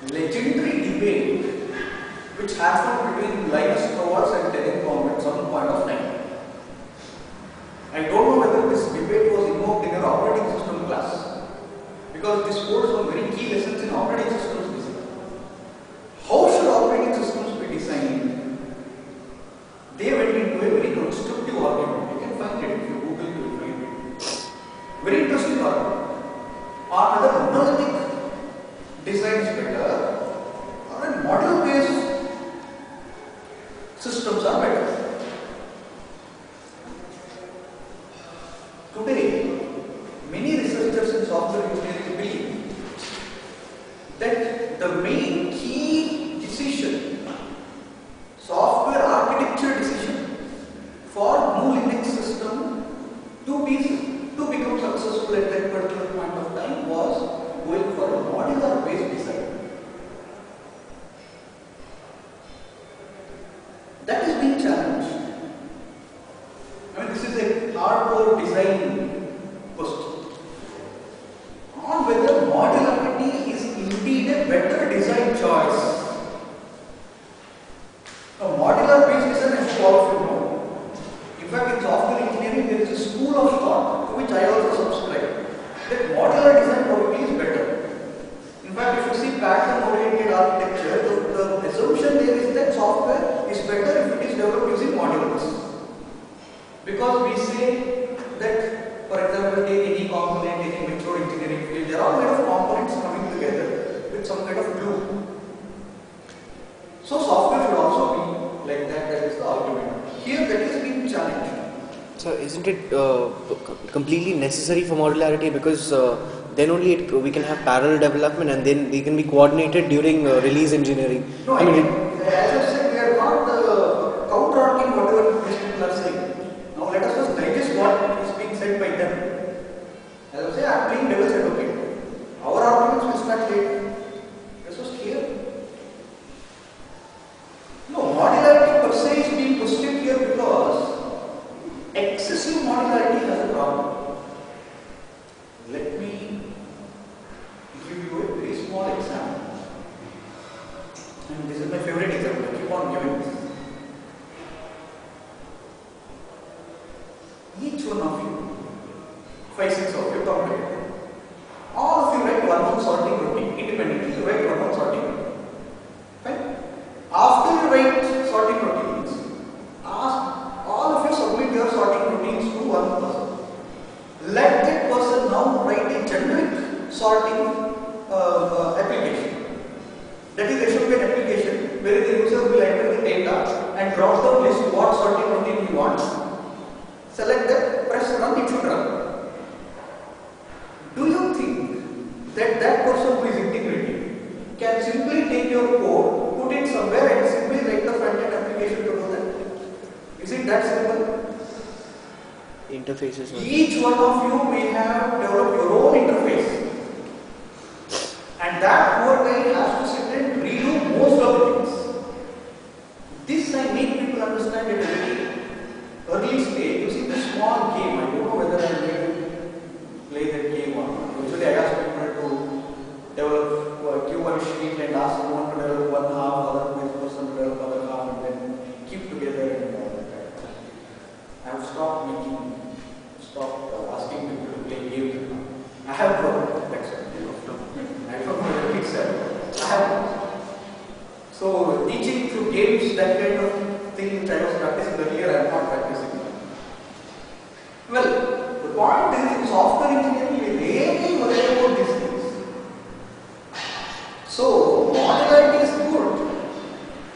legendary debate which happened between Linus Torvalds and Telecom at some point of time. I don't know whether this debate was invoked in your operating system class, because this holds some very key lessons in operating systems design. How should operating systems be designed? They went into a very constructive argument. You can find it if you Google, you will find it. Very interesting argument. Are whether monolithic design is better or a model-based systems are better. Today, many researchers in software engineering believe that the main key decision, software architecture decision for GNU Linux system to become successful at that particular point of time was going for a modular based design. That is being challenged. I mean, this is a hardcore design question on whether modularity is indeed a better design choice. A modular based design, as you all should know. In fact, in software engineering, there is a school of thought to which I also subscribe, that modular design probably is better. In fact, if you see pattern-oriented architecture, the assumption there is that software is better if it is developed using modulars. Because we say that, for example, take any component, any metro engineering field, they are all made of components coming together with some kind of glue. So software should also be like that, that is the argument. Here that is being challenged. So isn't it completely necessary for modularity, because then only we can have parallel development and then they can be coordinated during release engineering? No, I mean, as I said, we are not counter-arguing whatever these people are saying. Now let us just digest what is being said by them. As I say, I am playing devil's advocate. Our arguments will start later. This was clear. No, modularity per se is being questioned here because excessive modularity has a problem. Let me give you a very small example. And this is my favorite example. I keep on giving this. Each one of you, 5, 6 of you come together. All of you write one sorting routine independently. You write one sorting routine. Fine. After you write sorting routines, ask all of you submit your sorting routines to one person. Let that person now write a generic sorting application. That is, there should be an application where the user will enter the data and drop the list what sorting routine he wants. Select that, press run, it should run. Do you think that that person who is integrating can simply take your code, put it somewhere and simply write the front-end application to do that? Is it that simple? Interfaces. Each one of you may have developed your own interface. And that poor guy has to sit and redo most of the things. This I make people understand at a very early stage. You see the small game, I don't know whether I am going to play that game or not. Usually I ask people to develop a Q1 sheet and ask one to develop one half, other person to develop other half, and then keep together and all that. I have stopped asking people to play games. I have grown, that's it. I don't know whether it's I have. So teaching through games, that kind of thing which I was practicing earlier, I am not practicing. Well, the point is, in software engineering, we really worry about these things. So modularity is good,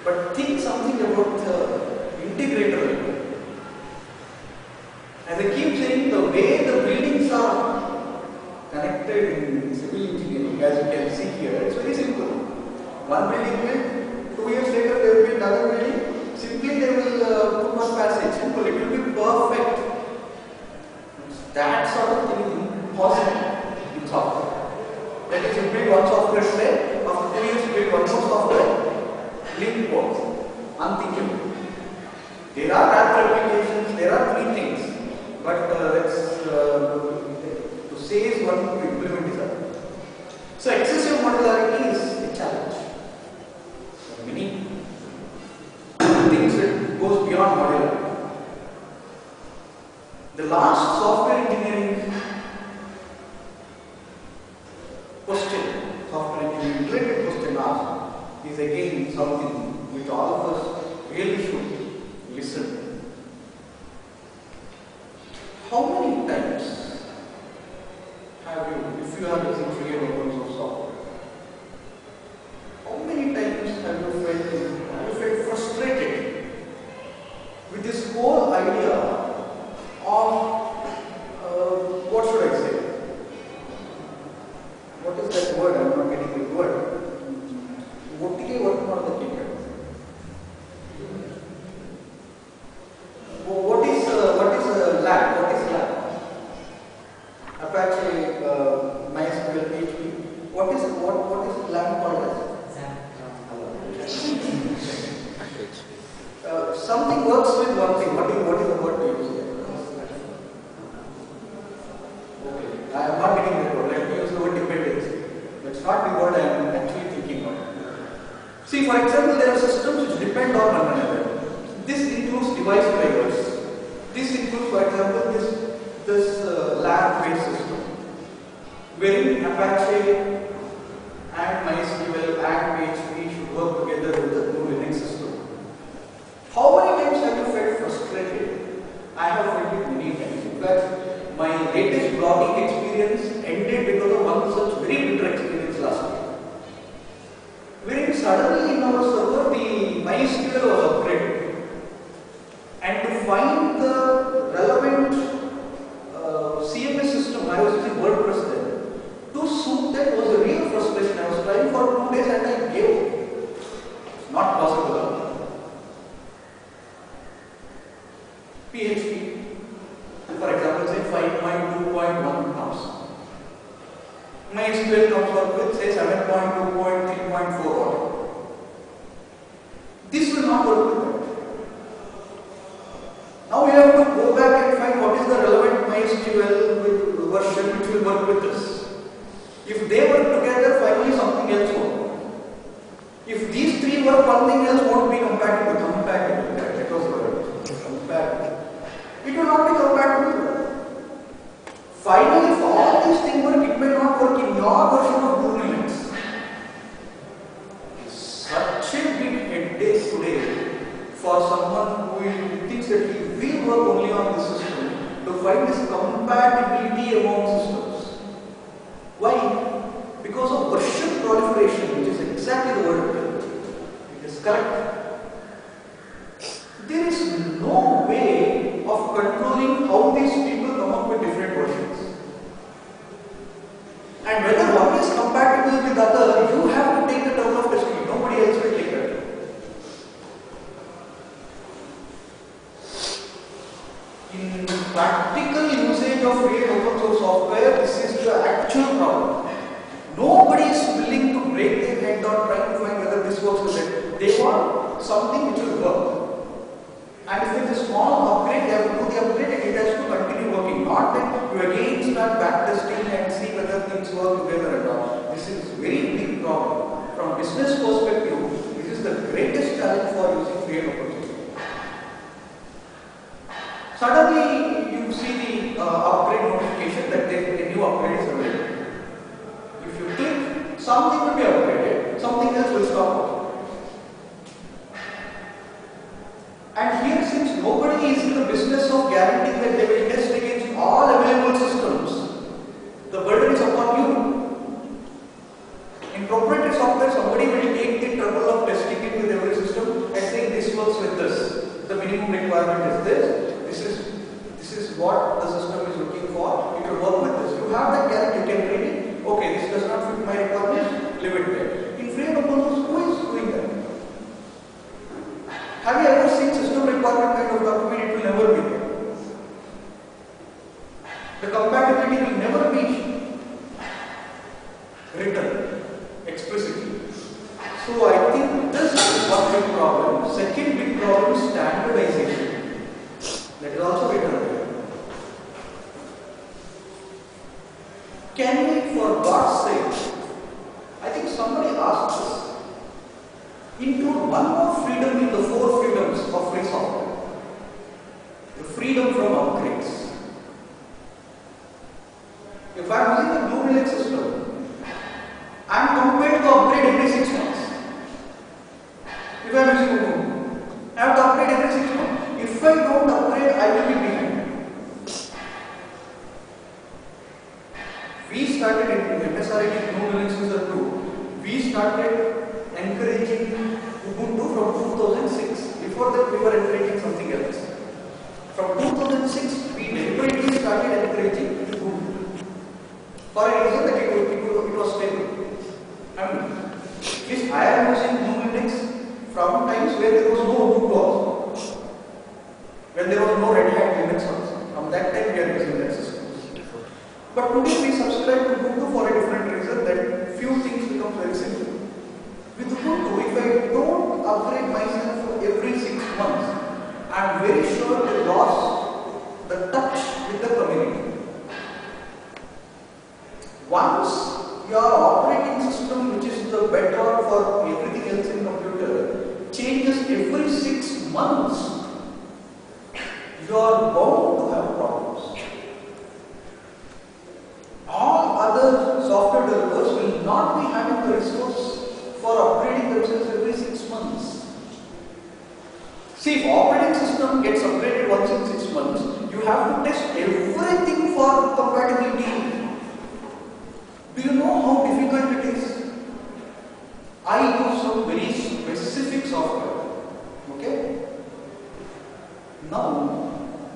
but think something about the integrator. As I keep saying, the way the buildings are connected in civil engineering, as you can see here, it's very simple. One building will, 2 years later, there will be another building. Simply they will put one passage. Simple, it will be perfect. That sort of thing is impossible in software. That is, you build one software today, after 2 years you build one more software, link works. Unthinkable. There are wrapper applications, there are 3 things. But to say is one, to implement is other. So excessive modularity is a challenge. related question asked is again something which all of us really should listen to. How many times have you, if you are using free and open source software, how many times have you felt frustrated with this whole idea of what should I say? What is that word? I am not getting the word. ಒಟ್ಟಿಗೆ work ಮಾಡೋದಕ್ಕೆ what is LAMP? What is LAMP? Apache, MySQL, PHP. What is LAMP called as? Something works with one thing. What is the word to use here? Okay, I am not getting the word. Let me use the word dependency. That's not the word I am actually thinking of. See, for example, there are systems which depend on one another. This includes device drivers. This includes, for example, this LAMP-based system, wherein Apache and MySQL and PHP should work together with the new Linux system. How many times have you felt frustrated? I have felt it many times. In fact, my latest blogging experience ended because of one such very bitter experience last year. Wherein suddenly in our server the MySQL was upgraded. And to find the relevant CMS system, I was using WordPress then. To suit that was a real frustration. I was trying for 2 days and I gave up. It's not possible. PHP, for example, say 5.2.1 comes. MySQL comes up with say 7.2.3.4. This will not work with that. Now we have to go back and find what is the relevant MySQL version which will work with this. If they work together, finally something else will. If these three work, something else won't be compatible. That was the word. Compatible. It will not be compatible. Finally, if all these things work, it may not work in your version of GNU Linux. Such a big headache today for someone who thinks that he will work only on this system to find this compatibility among systems. Why? Because of version proliferation, which is exactly the word. It is correct. There is no way of controlling how these people come up with different versions. And whether one is compatible with the other, you have to take the term of testing. Nobody else will take that. In practical usage of free and open source software, this is the actual problem. Nobody is willing to break their head on trying to find whether this works with it. They want something which will work. And if it's a small upgrade, they have to do the upgrade and it has to continue working. Not that you again start backtesting and see whether things work together or not. This is a very big problem. From business perspective, this is the greatest challenge for using free and open source. Suddenly, you see the upgrade notification that a new upgrade is available. If you click, something will be upgraded, something else will stop working. And here, since nobody is in the business of guaranteeing that they will test against all available systems, the burden is upon you. In proprietary software, somebody will take the trouble of testing it with every system and saying this works with this. The minimum requirement is this. This is what the system is looking for. It will work with this. You have that guarantee. You can read it. Okay, this does not fit my requirements. Leave it there. In free and open source, who is doing that? Have you ever seen system requirement kind of document? It will never be there. The compatibility will never be written explicitly. So I think this is one big problem. Second big problem is standardization. That is also written there. Can we, for God's sake, I think somebody asked this, include one more freedom in the 4 freedoms of free software. The freedom from upgrades. If I am using a GNU Linux system, I am compelled to upgrade If I am using Ubuntu, I have to upgrade every 6 months. If I don't upgrade, I will be behind. We started in MSRIT GNU Linux User 2. We started encouraging Ubuntu from 2006. Before that, we were encouraging something else. From 2006, we deliberately started encouraging Ubuntu. For a reason that it was stable. I mean, at least I am using GNU Linux from times where there was no Ubuntu also. When there was no Red Hat Linux also. From that time we are using that system. But today we subscribe to Ubuntu for a different reason, that few things become very simple. With Ubuntu, if I don't upgrade myself for every 6 months, I am very sure I lost the touch with the community. Once your operating system, which is the bedrock for everything else in computer, changes every 6 months, you are bound to have problems. All other software developers will not be having the resource for upgrading themselves every 6 months. See, if operating system gets upgraded once in 6 months, you have to test everything for compatibility. Do you know how difficult it is? I use some very specific software. Okay? Now,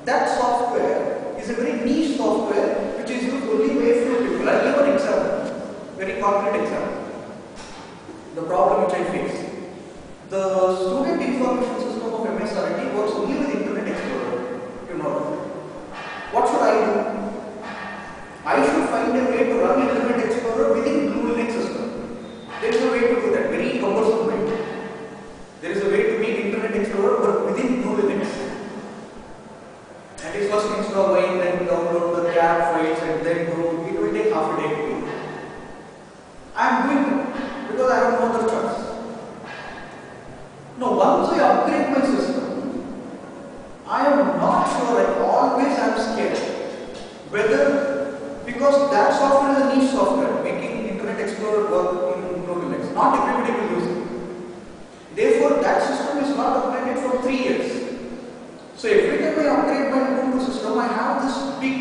that software is a very niche software which is used only by a few people. I'll give an example, very concrete example. The problem which I face. The student information system of MSRT works only with Internet Explorer. You know that. What should I do? I should find a way to run Internet Explorer within GNU Linux system. There is a way to do that, very cumbersome way. There is a way to make Internet Explorer work within GNU Linux. And is first install Wine, then download the cat files, and then do it will take half a day to do. I am doing it because I have no other choice. Now, once I upgrade my system, I am not sure, I always am scared whether, because that software is a niche software, making Internet Explorer work in GNU Linux. Not everybody will use it. Therefore, that system is not upgraded for 3 years. So every time I upgrade my Ubuntu system, I have this big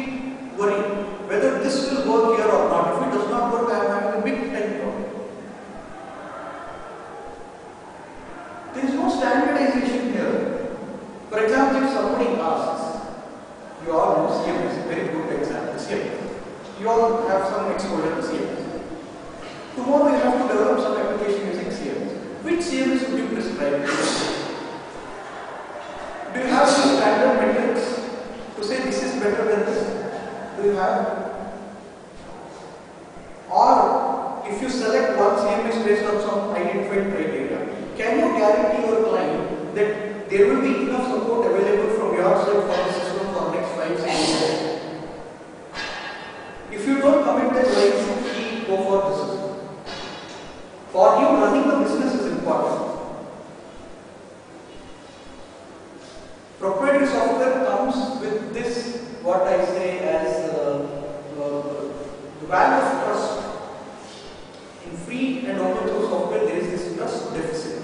worry whether this will work here or not. If it does not work, I am having a big time problem. There is no standardization here. For example, if somebody asks, you all know CMS, very good example, CMS. You all have some exposure to CMS. Tomorrow you have to develop some application using CMS. Which CMS would you prescribe? Do you have some standard metrics to say this is better than this? Do you have? Or if you select one CMS based on some identified criteria, can you guarantee your client that there will be enough support available from your side for the system for the next 5-6 years? If you don't commit that, why should he go for this system? For you, running the business is important. Proprietary software comes with this, what I say as the value of trust. In free and open source software, there is this trust deficit,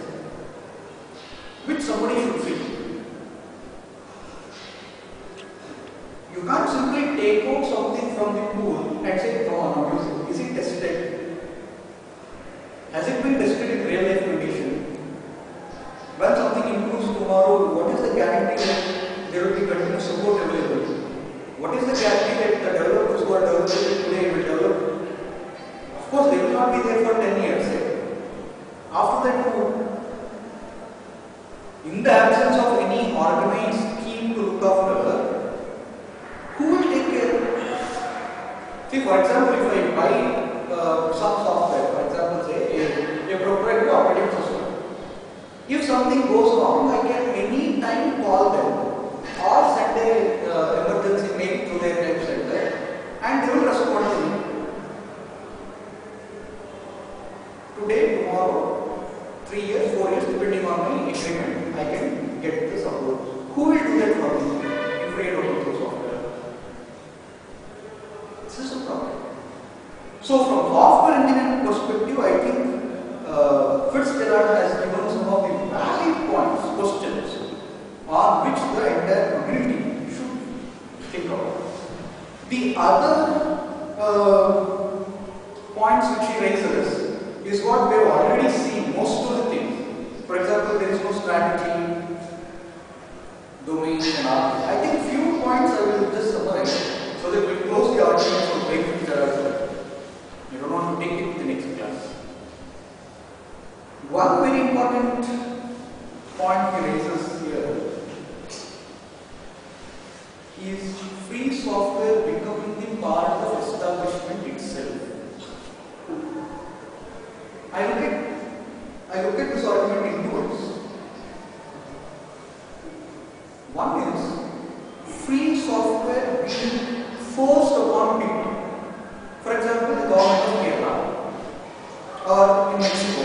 which somebody should fill. You can't simply take out something from the pool and say, come on, now use it. Is it tested? Has it been tested in real life condition? When something improves tomorrow, what is the guarantee that there will be continuous support available? What is the guarantee that the developers who are developing today will develop? Of course, they will not be there for 10 years. After that, in the absence of any organized scheme to look after, who will take care? See, for example, if I buy some software, for example, say a proprietary operating system. If something goes wrong, I can any time call them or send a emergency mail to their help center and they will respond to me. Today, tomorrow, 3 years, 4 years, depending on my agreement, I can get the support. Who will do that for me in free and open source software? This is a problem. So, from software engineering perspective, I think Fitzgerald has given some of the valuable The other points which he raises is what we have already seen, most of the things. For example, there is no strategy, domain and all. I think few points I will just summarize so that we close the argument for brain future as well. You don't want to take it to the next class. One very important point he raises here is free software becoming the part of establishment itself. I look at this argument in two ways. One is free software being forced upon people. For example, the government of Kerala or in Mexico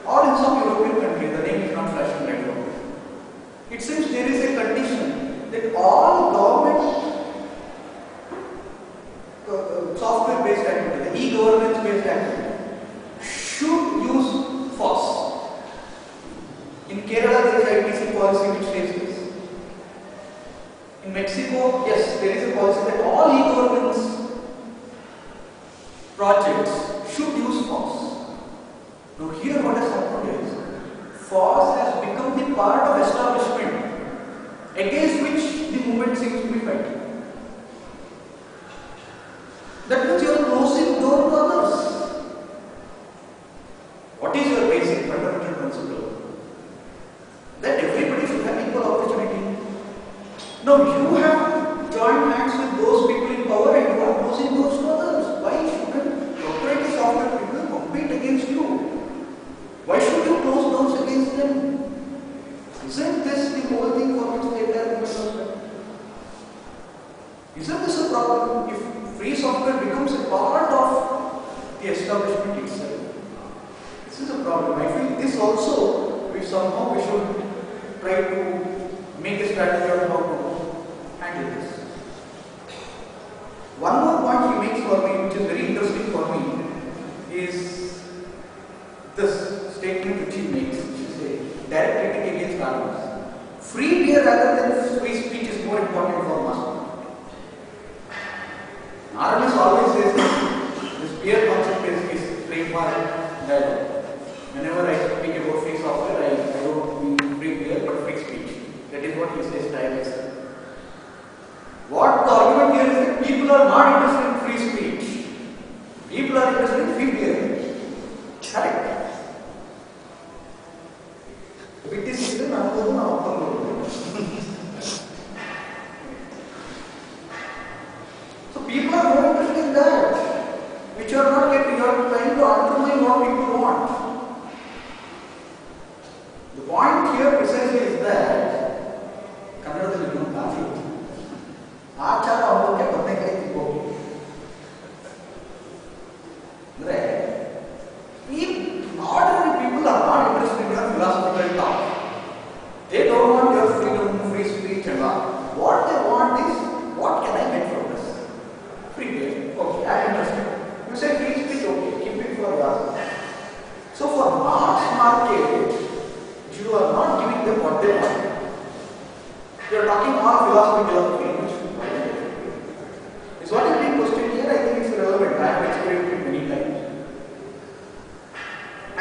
or in some European country, the name is not flashing right now. It seems there is a condition that all government software based activity, the e-governance based activity should use FOSS. In Kerala there is ITC policy which says this. In Mexico, yes, there is a policy that all e-governance projects should use FOSS. Now here what has happened is, FOSS has become the part of establishment against which the movement seems to be fighting. That means you are closing door to others. What is your basic fundamental principle? That everybody should have equal opportunity. Now you have joined hands with those people in power and you are closing doors to others. Why shouldn't proprietary software people compete against you? Why should you close doors against them? Isn't this the whole thing for which they are concerned? Isn't this a problem if free software becomes a part of the establishment itself? This is a problem. I feel this also, we should try to make a strategy on how to handle this. One more point he makes for me, which is very interesting for me, is this statement which he makes, which is a direct critic against RMS. Free beer rather than free speech is more important for mass. RMS always says this beer concept is trademark dialogue. Whenever I speak about free software, I don't mean free beer but free speech. That is what he says tirelessly. What the argument here is that people are not interested in free speech. People are interested in free beer. Correct. It is still So people are more interested in that, which you are not getting. You are trying to undermine what people want. The point here precisely is that Kannadadalli you know ಆಚಾರ ಅವಕ್ಕೆ ಬದನೆಕಾಯಿ ತಿಕ್ಕೋಗಿ ಅಂದ್ರೆ ಈ ordinary people are not interested in your philosophical talk. They don't want your freedom, free speech and all. What they want is, what can I get from this? Free beer. Okay, I am interested. You say free speech, okay, keep it for yourself. So for mass market, you are not giving them what they want. You are talking all philosophy. Is what is being questioned here, I think it's relevant. I have experienced it many times.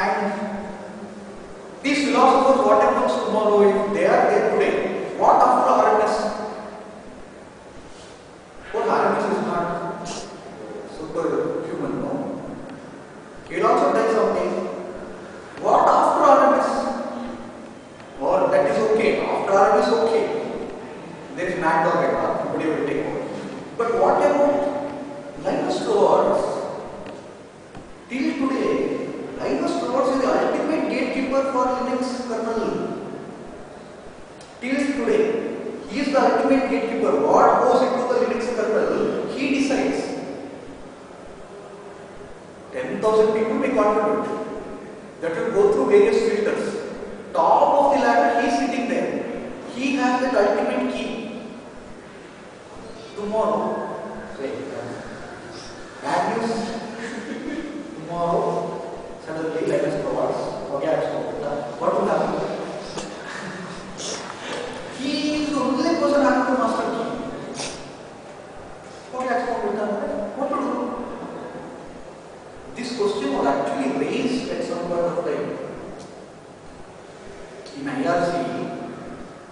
And these philosophers, what happens tomorrow, if they are there today, what after RMS? Well, RMS is not superhuman, no? He will also tell something. What after RMS? Or that is okay. After RMS, okay. There is mad dog at all. Nobody will take over. But what about Linus Torvalds? Till today, Linus Torvalds is the ultimate gatekeeper for Linux kernel. Till today, he is the ultimate gatekeeper. What goes into the Linux kernel, he decides. 10,000 people may contribute. That will go through various filters. Top of the ladder, he is sitting there. He has that ultimate key. Tomorrow, say, bad news. Tomorrow, suddenly Linus Torvalds, okay, what will happen? He is the only person having to master actually raised at some point of time. In IRC,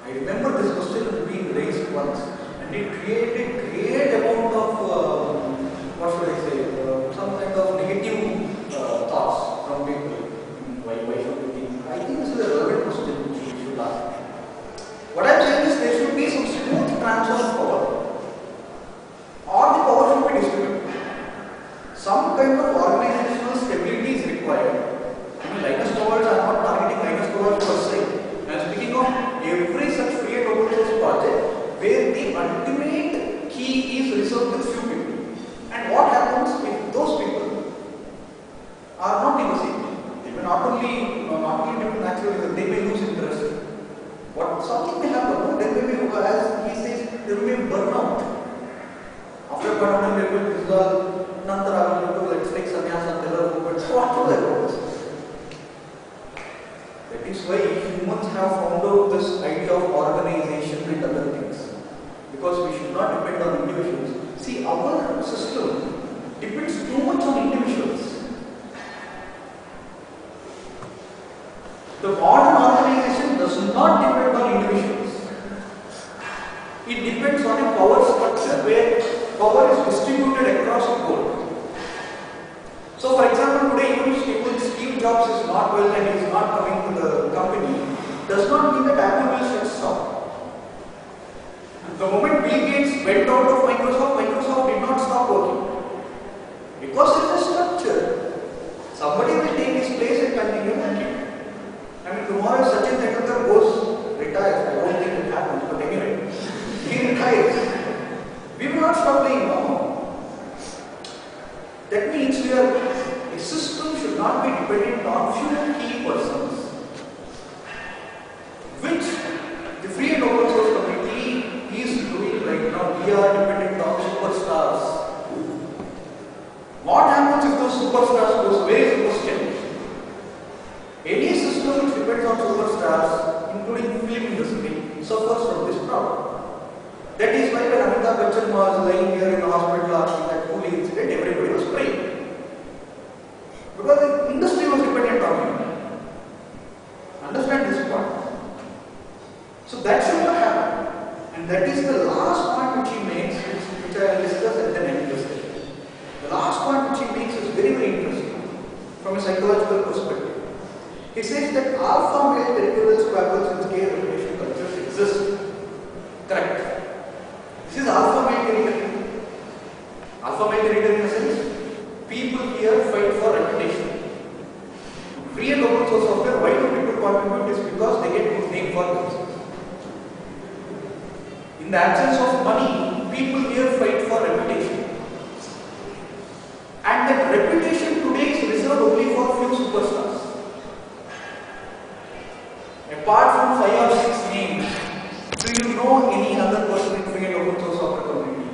I remember this question being raised once, and it created great amount of what should I say, some kind of negative thoughts from people. Why should we think? I think this is a relevant question which we should ask. What I am saying is there should be some smooth transfer of power, or the power should be distributed. Some kind of organizational stability is required. I mean, Linus Torvalds are not targeting Linus Torvalds per se. I am speaking of every such free and open source project where the ultimate key is reserved with few people. And what happens if those people are not in the same team? They may not only due to natural, they may lose interest. Something may happen, there may be, as he says, there may be burnout. After burnout, they will dissolve. Let's take sannyas and tell her, but what do they want? That is why humans have found out this idea of organization and other things. Because we should not depend on individuals. See, our system depends too much on individuals. The modern organization does not depend on individuals. It depends on a power structure where power is distributed across the board. So, for example, today even Steve Jobs is not well and he is not coming to the company, does not mean that Apple will shut stop. The moment Bill Gates went out of Microsoft, Microsoft did not stop working. Because there is a structure. Somebody will take his place and continue working. I mean, tomorrow Sachin Tendulkar goes, retires. I don't think it happens, but anyway, he retires. We will not stop playing now. That means a system should not be dependent on few key persons, which the free and open source community is doing right now. We are dependent on superstars. What happens if those superstars goes away is the question. Any system which depends on superstars, including film industry, suffers from this problem. That is why when Amitabh Bachchan was lying here in the hospital after that cooling incident, everybody was praying. Because the industry was dependent on him. Understand this point. So that should not happen. And that is the last point which he makes, which I will discuss at the end of the session. The last point which he makes is very, very interesting from a psychological perspective. He says that alpha male territorial squabbles in scale reputation cultures exist. Correct. This is alpha male territory. Alpha male territory in the sense, people here fight for reputation. Free and open source software, why do people contribute is because they get good name for themselves. In the absence of money, people here fight for reputation. And that reputation today is reserved only for few superstars. Apart from 5 or 6 names, do you know any other person in free and open source software community?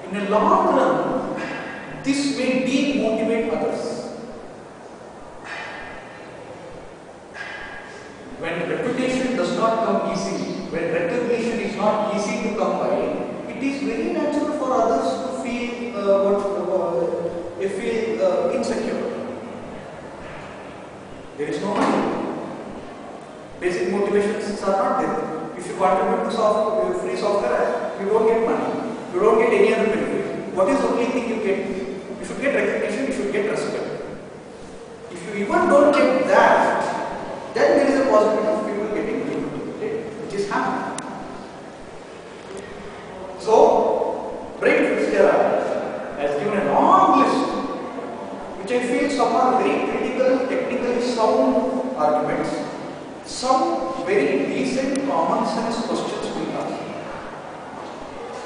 In the long run, this may demotivate others. When reputation does not come easily, when recognition is not easy to come by, it is very natural for others to feel insecure. There is no money. Basic motivations are not there. If you contribute to free software, you don't get money. You don't get any other benefit. What is the only thing you get? You should get recognition, you should get respect. If you even don't get that, then there is a possibility of people getting demotivated, which is happening. So, Brent Fitzgerald has given a long list, which I feel some are very critical, technically sound arguments. Some very decent common sense questions we ask.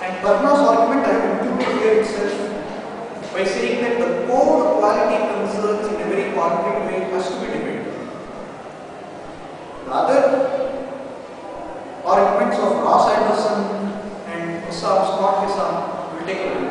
And Barna's argument I have included here itself by saying that the core quality concerns in a very concrete way has to be debated. The other arguments of Ross Anderson and Scott Hissam will take a